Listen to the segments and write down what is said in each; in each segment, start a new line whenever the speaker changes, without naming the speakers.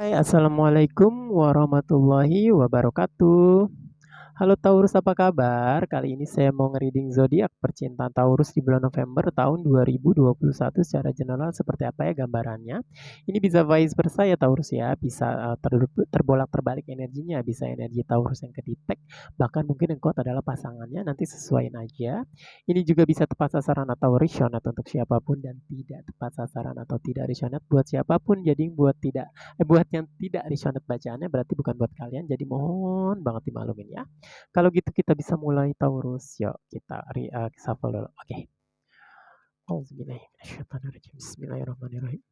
Hai, assalamualaikum warahmatullahi wabarakatuh. Halo Taurus, apa kabar? Kali ini saya mau nge-reading zodiak percintaan Taurus di bulan November tahun 2021 secara general seperti apa ya gambarannya. Ini bisa vice versa ya Taurus ya, bisa terbolak-terbalik energinya, bisa energi Taurus yang kedetek, bahkan mungkin yang kuat adalah pasangannya, nanti sesuaiin aja. Ini juga bisa tepat sasaran atau resonate untuk siapapun dan tidak tepat sasaran atau tidak resonate buat siapapun. Jadi buat yang tidak resonate bacaannya berarti bukan buat kalian, jadi mohon banget dimaklumin ya. Kalau gitu kita bisa mulai Taurus. Yuk kita shuffle dulu. Oke. Bismillahirrahmanirrahim.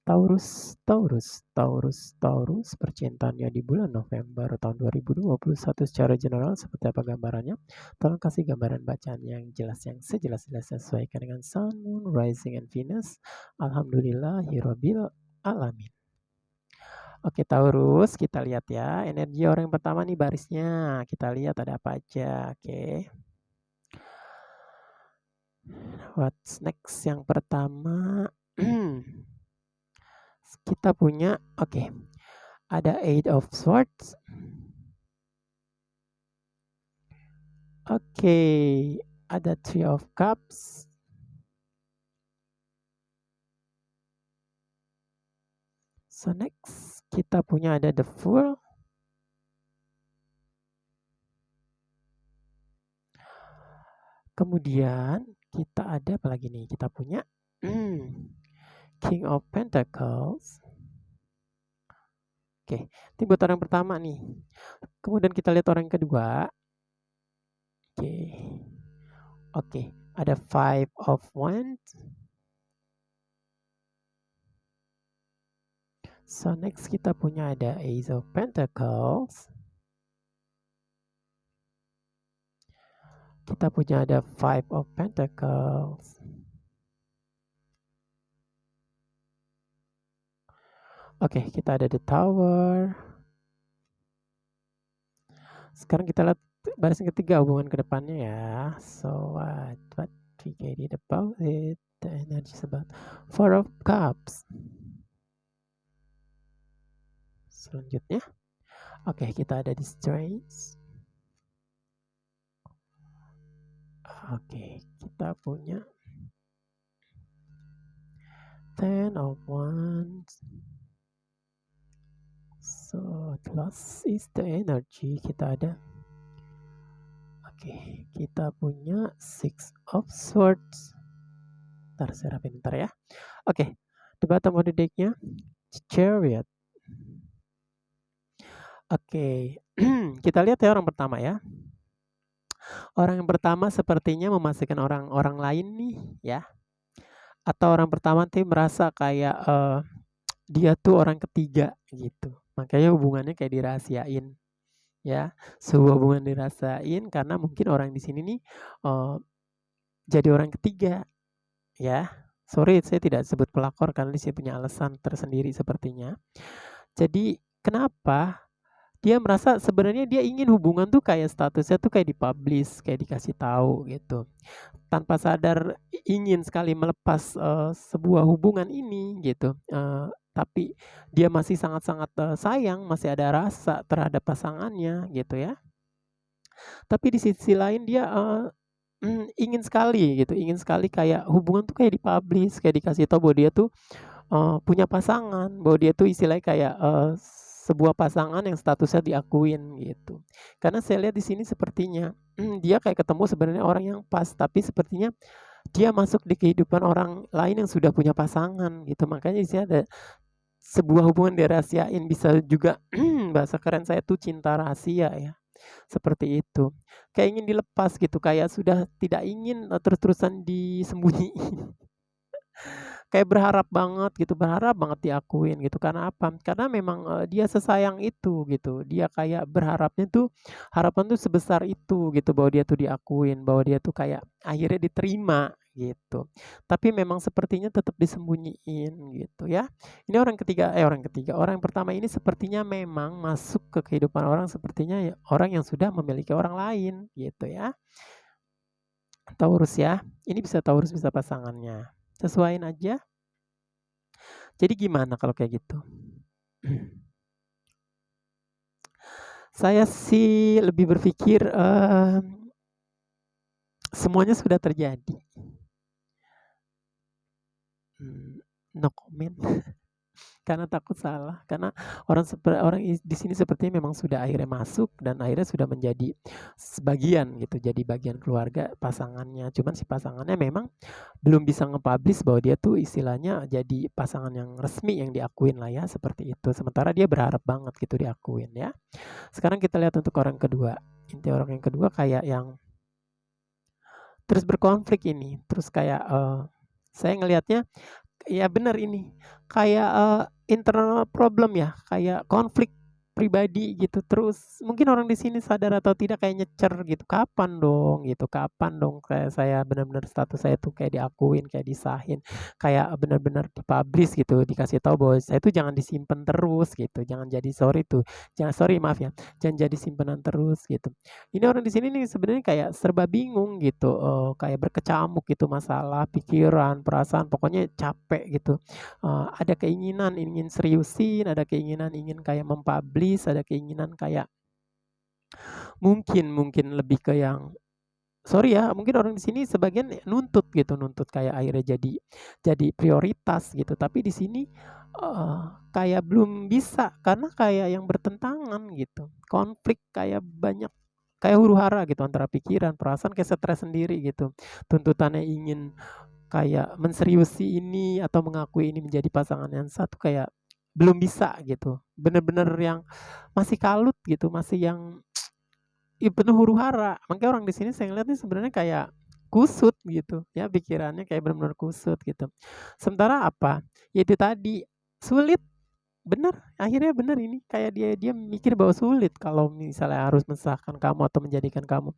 Taurus, Taurus, Taurus, Taurus. Percintaannya di bulan November tahun 2021 secara general seperti apa gambarannya? Tolong kasih gambaran bacaan yang jelas, yang sejelas-jelasnya sesuaikan dengan Sun, Moon, Rising, and Venus. Alhamdulillahirabbil alamin. Oke Taurus, kita lihat ya. Energi orang yang pertama nih barisnya. Kita lihat ada apa aja. Oke. What's next? Yang pertama kita punya ada Eight of Swords. Ada Three of Cups. So next kita punya ada The Fool. Kemudian kita ada apa lagi nih? Kita punya King of Pentacles. Oke, ini buat orang pertama nih. Kemudian kita lihat orang kedua. Oke, ada Five of Wands. So next kita punya ada Ace of Pentacles. Kita punya ada Five of Pentacles. Oke, kita ada The Tower. Sekarang kita lihat baris yang ketiga, hubungan ke depannya ya. So what we get it about it? The energy is about Four of Cups. Selanjutnya, kita ada di Strength. Kita punya Ten of Wands. So plus is the energy. Kita ada kita punya Six of Swords. Ntar saya rapin ya. The bottom of the decknya Chariot. Kita lihat ya orang pertama ya. Orang yang pertama sepertinya memastikan orang lain nih ya. Atau orang pertama tuh merasa kayak dia tuh orang ketiga gitu. Makanya hubungannya kayak dirahasiain ya. Sebuah hubungan dirahasiain karena mungkin orang di sini nih jadi orang ketiga ya. Sorry saya tidak sebut pelakor karena dia punya alasan tersendiri sepertinya. Jadi kenapa? Dia merasa sebenarnya dia ingin hubungan tuh kayak statusnya tuh kayak dipublish, kayak dikasih tahu gitu. Tanpa sadar ingin sekali melepas sebuah hubungan ini gitu. Tapi dia masih sangat-sangat sayang, masih ada rasa terhadap pasangannya gitu ya. Tapi di sisi lain dia ingin sekali kayak hubungan tuh kayak dipublish, kayak dikasih tahu bahwa dia tuh punya pasangan, bahwa dia tuh istilahnya kayak sebuah pasangan yang statusnya diakuin gitu. Karena saya lihat di sini sepertinya dia kayak ketemu sebenarnya orang yang pas, tapi sepertinya dia masuk di kehidupan orang lain yang sudah punya pasangan gitu. Makanya di sini ada sebuah hubungan dirahasiain, bisa juga bahasa keren saya tuh cinta rahasia ya. Seperti itu. Kayak ingin dilepas gitu, kayak sudah tidak ingin terus-terusan disembunyiin. Kayak berharap banget diakuin gitu. Karena apa? Karena memang dia sesayang itu gitu. Dia kayak berharapnya tuh, harapan tuh sebesar itu gitu, bahwa dia tuh diakuin, bahwa dia tuh kayak akhirnya diterima gitu. Tapi memang sepertinya tetap disembunyiin gitu ya. Ini orang yang pertama ini sepertinya memang masuk ke kehidupan orang sepertinya ya, orang yang sudah memiliki orang lain gitu ya. Taurus ya. Ini bisa Taurus, bisa pasangannya. Sesuaiin aja. Jadi gimana kalau kayak gitu? Saya sih lebih berpikir, semuanya sudah terjadi. No comment. Karena takut salah, karena orang di sini sepertinya memang sudah akhirnya masuk dan akhirnya sudah menjadi sebagian gitu, jadi bagian keluarga pasangannya. Cuman si pasangannya memang belum bisa nge-publish bahwa dia tuh istilahnya jadi pasangan yang resmi yang diakuin lah ya, seperti itu. Sementara dia berharap banget gitu diakuin ya. Sekarang kita lihat untuk orang kedua. Inti orang yang kedua kayak yang terus berkonflik ini, terus kayak saya ngelihatnya ya benar ini, kayak, internal problem ya, kayak konflik pribadi gitu. Terus mungkin orang di sini sadar atau tidak kayak nyecer gitu, "Kapan dong?" gitu, "Kapan dong kayak saya benar-benar status saya tuh kayak diakuin, kayak disahin, kayak benar-benar di-publish gitu, dikasih tahu bahwa saya tuh jangan disimpan terus gitu, jangan jadi sorry maaf ya, jangan jadi simpenan terus," gitu. Ini orang di sini nih sebenarnya kayak serba bingung gitu, kayak berkecamuk gitu masalah, pikiran, perasaan, pokoknya capek gitu. Ada keinginan ingin seriusin, ada keinginan ingin kayak mempublish, ada keinginan kayak mungkin mungkin lebih ke yang sorry ya, mungkin orang di sini sebagian nuntut gitu, nuntut kayak akhirnya jadi prioritas gitu. Tapi di sini kayak belum bisa karena kayak yang bertentangan gitu. Konflik kayak banyak kayak huru-hara gitu antara pikiran, perasaan kayak stres sendiri gitu. Tuntutannya ingin kayak menseriusi ini atau mengakui ini menjadi pasangan yang satu kayak belum bisa gitu. Bener-bener yang masih kalut gitu, masih yang penuh huru-hara. Makanya orang di sini saya ngeliat nih sebenarnya kayak kusut gitu ya, pikirannya kayak benar-benar kusut gitu. Sementara apa? Ya itu tadi sulit. Bener, akhirnya bener ini kayak dia dia mikir bahwa sulit kalau misalnya harus mensahkan kamu atau menjadikan kamu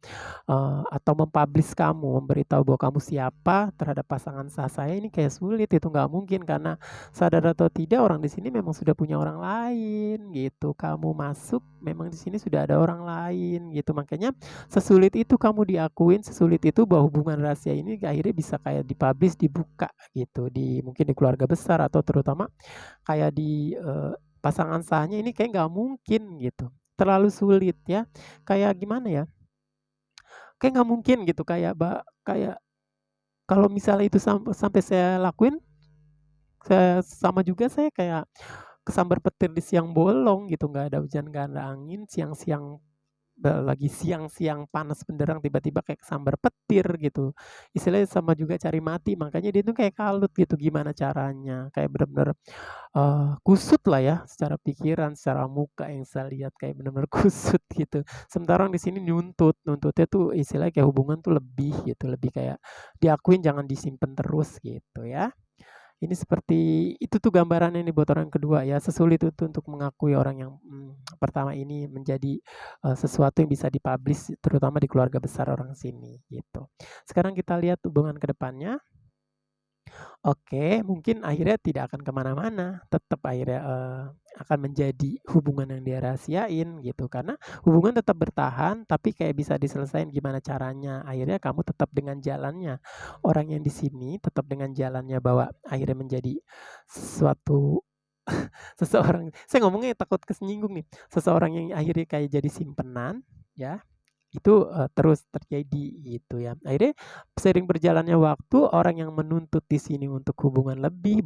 atau mempublish kamu, memberitahu bahwa kamu siapa terhadap pasangan sah saya ini kayak sulit, itu nggak mungkin karena sadar atau tidak orang di sini memang sudah punya orang lain gitu. Kamu masuk memang di sini sudah ada orang lain gitu. Makanya sesulit itu kamu diakuin, sesulit itu bahwa hubungan rahasia ini akhirnya bisa kayak dipublish, dibuka gitu di mungkin di keluarga besar atau terutama kayak di pasangan sahnya ini kayak nggak mungkin gitu. Terlalu sulit ya. Kayak gimana ya? Kayak nggak mungkin gitu kayak kalau misalnya itu sampai saya lakuin, sama juga saya kayak kesambar petir di siang bolong gitu, nggak ada hujan, nggak ada angin, siang-siang lagi siang-siang panas benderang tiba-tiba kayak kesambar petir gitu. Istilahnya sama juga cari mati, makanya dia tuh kayak kalut gitu gimana caranya, kayak bener-bener kusut lah ya secara pikiran, secara muka yang saya lihat kayak benar-benar kusut gitu. Sementara orang di sini nuntutnya tuh istilahnya kayak hubungan tuh lebih gitu, lebih kayak diakuin jangan disimpan terus gitu ya. Ini seperti itu tuh gambarannya nih buat orang kedua ya, sesulit itu untuk mengakui orang yang pertama ini menjadi sesuatu yang bisa dipublish terutama di keluarga besar orang sini gitu. Sekarang kita lihat hubungan ke depannya. Oke, mungkin akhirnya tidak akan kemana-mana, tetap akhirnya akan menjadi hubungan yang dirahasiain gitu, karena hubungan tetap bertahan, tapi kayak bisa diselesain gimana caranya. Akhirnya kamu tetap dengan jalannya. Orang yang di sini tetap dengan jalannya bahwa akhirnya menjadi sesuatu seseorang. Saya ngomongnya takut kesinggung nih. Seseorang yang akhirnya kayak jadi simpenan, ya itu, terus terjadi gitu ya. Akhirnya seiring berjalannya waktu, orang yang menuntut di sini untuk hubungan lebih,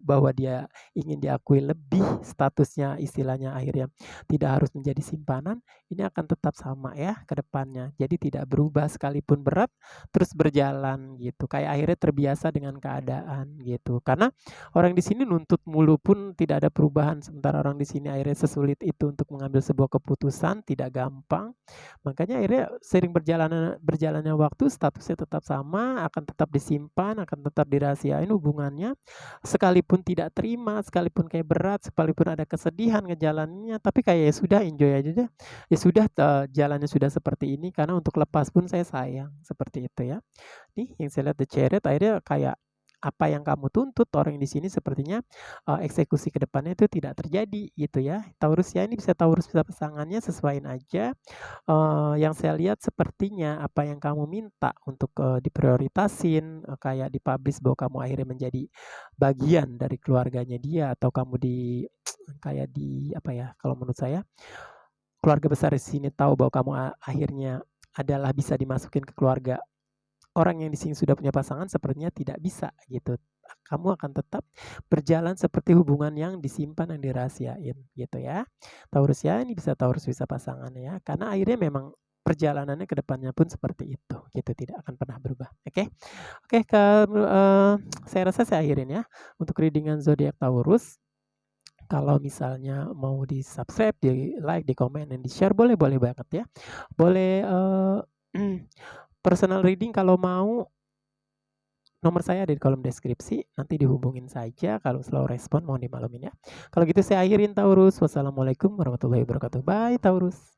bahwa dia ingin diakui lebih, statusnya istilahnya akhirnya tidak harus menjadi simpanan, ini akan tetap sama ya ke depannya. Jadi tidak berubah sekalipun berat, terus berjalan gitu. Kayak akhirnya terbiasa dengan keadaan gitu. Karena orang di sini nuntut mulu pun tidak ada perubahan, sementara orang di sini akhirnya sesulit itu untuk mengambil sebuah keputusan, tidak gampang. Makanya akhirnya sering berjalannya waktu statusnya tetap sama, akan tetap disimpan, akan tetap dirahasiain hubungannya. Sekalipun tidak terima, sekalipun kayak berat, sekalipun ada kesedihan ngejalaninnya, tapi kayak ya sudah enjoy aja deh. Ya sudah jalannya sudah seperti ini karena untuk lepas pun saya sayang, seperti itu ya. Nih yang saya lihat The Chariot akhirnya kayak apa yang kamu tuntut orang di sini sepertinya eksekusi ke depannya itu tidak terjadi gitu ya. Taurus ya ini bisa pasangannya sesuaiin aja. Yang saya lihat sepertinya apa yang kamu minta untuk diprioritasin kayak dipublish bahwa kamu akhirnya menjadi bagian dari keluarganya dia atau kamu di kayak di apa ya kalau menurut saya keluarga besar di sini tahu bahwa kamu akhirnya adalah bisa dimasukin ke keluarga orang yang di sini sudah punya pasangan, sepertinya tidak bisa gitu. Kamu akan tetap berjalan seperti hubungan yang disimpan, yang dirahasiain gitu ya. Taurus ya, ini bisa Taurus bisa pasangan ya. Karena akhirnya memang perjalanannya ke depannya pun seperti itu gitu, tidak akan pernah berubah. Oke. Oke, saya rasa saya akhirin ya untuk readingan zodiak Taurus. Kalau misalnya mau di-subscribe, di-like, di-komen, dan di-share boleh banget ya. Boleh personal reading kalau mau, nomor saya ada di kolom deskripsi, nanti dihubungin saja. Kalau slow respon mohon dimaklumin ya. Kalau gitu saya akhirin Taurus. Wassalamualaikum warahmatullahi wabarakatuh. Bye Taurus.